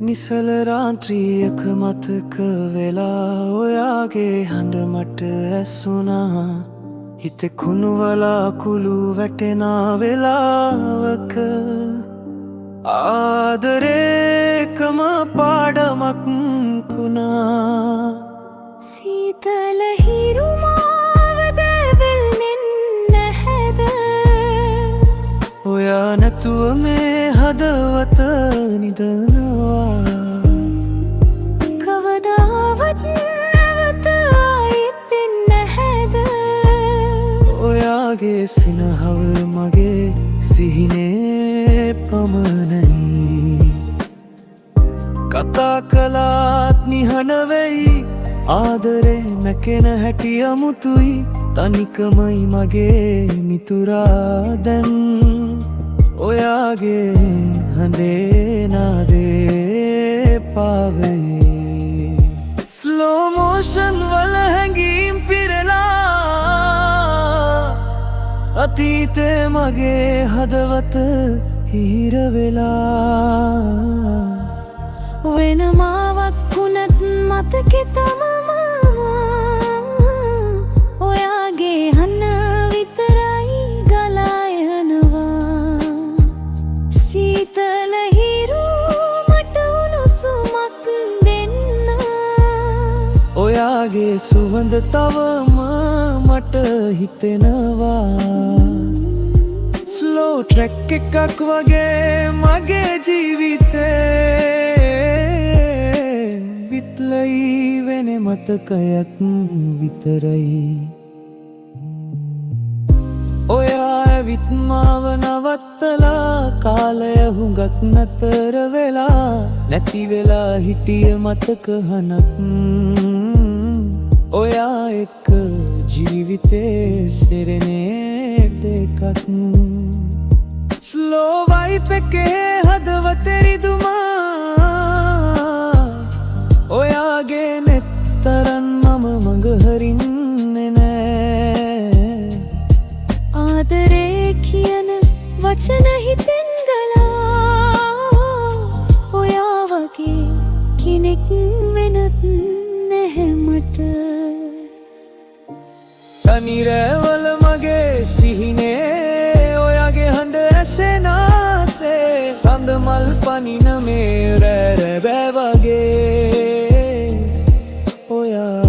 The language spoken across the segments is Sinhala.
නිසල රාත්‍රියක මතක වෙලා ඔයාගේ හඬ මට ඇසුණා හිතේ කුණු වලාකුළු වැටෙනා වෙලාවක ආදරේකම පාඩමක් කුණා සීතල හිරුමාව දැවෙල්නෙන් නැහැද ඔයා නැතුව මේ හදවත නිදනවා කවදාවත් නැවත ආයෙත් නැහැද ඔයාගේ සිනහව මගේ සිහිනේ පමණයි කතා කළාත් නිහඬ වෙයි ආදරේ නැකෙන හැටි අමුතුයි තනිකමයි මගේ මිතුරා දැන් ඔයාගේ හඬේ නාදේ පාවේ ස්ලෝ මෝෂන් වල හැඟීම් පිරලා අතීතේ මගේ හදවත හිර වෙලා වෙන මාවක් වුණත් මතකෙ ඔයාගේ හන්න විතරයි ගලා යනවා සීතල හිරු මට උණුසුමක් දෙන්න ඔයාගේ සුවඳ තවම මට හිතෙනවා ස්ලෝ ට්‍රැක් එකක් වගේ මගේ ජීවිතේ විත්ලයි වෙන මතකයක් විතරයි ඔයා ඇවිත් මාව නවත්තලා කාලය හුඟක් නතර වෙලා නැති වෙලා හිටිය මතක හනක් ඔයා එක්ක ජීවිතේ සෙරෙනේට එකක් ස්ලෝ වයිප් එකේ හදවතේ රිදුමා ඔයාගේ නෙත්තරන් මම මඟ හරින්නේ නෑ ආදරේ කියන වචන හිතෙන් ගලා ඔයා වගේ කෙනෙක් වෙනත් නැහැ මට තනිරැවල මගේ සිහිනේ ඔයාගේ හඬ ඇසෙනාසේ සඳ මල් පනින මේ රැරබෑ වගේ ඔයා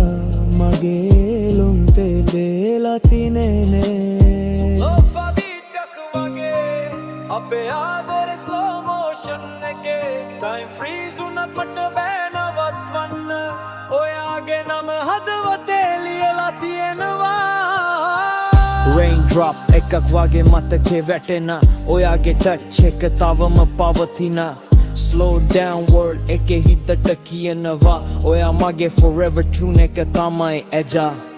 මගේ ලොම් තෙලේලා තිනේනේ ලෝෆාවිටක් වගේ අපේ ආදරේ ස්ලෝ මෝෂන් එකේ ටයිම් ෆ්‍රීස් උනත් මට බෑ නවත්වන්න ඔයාගේ නම හදවතේ ලියලා තියෙනවා Raindrop එකක් වගේ මතකේ වැටෙන ඔයාගේ ටච් එක තවම පවතින Slow down world එකේ හිතට කියනවා ඔයා මගේ forever tune එක තමයි එජා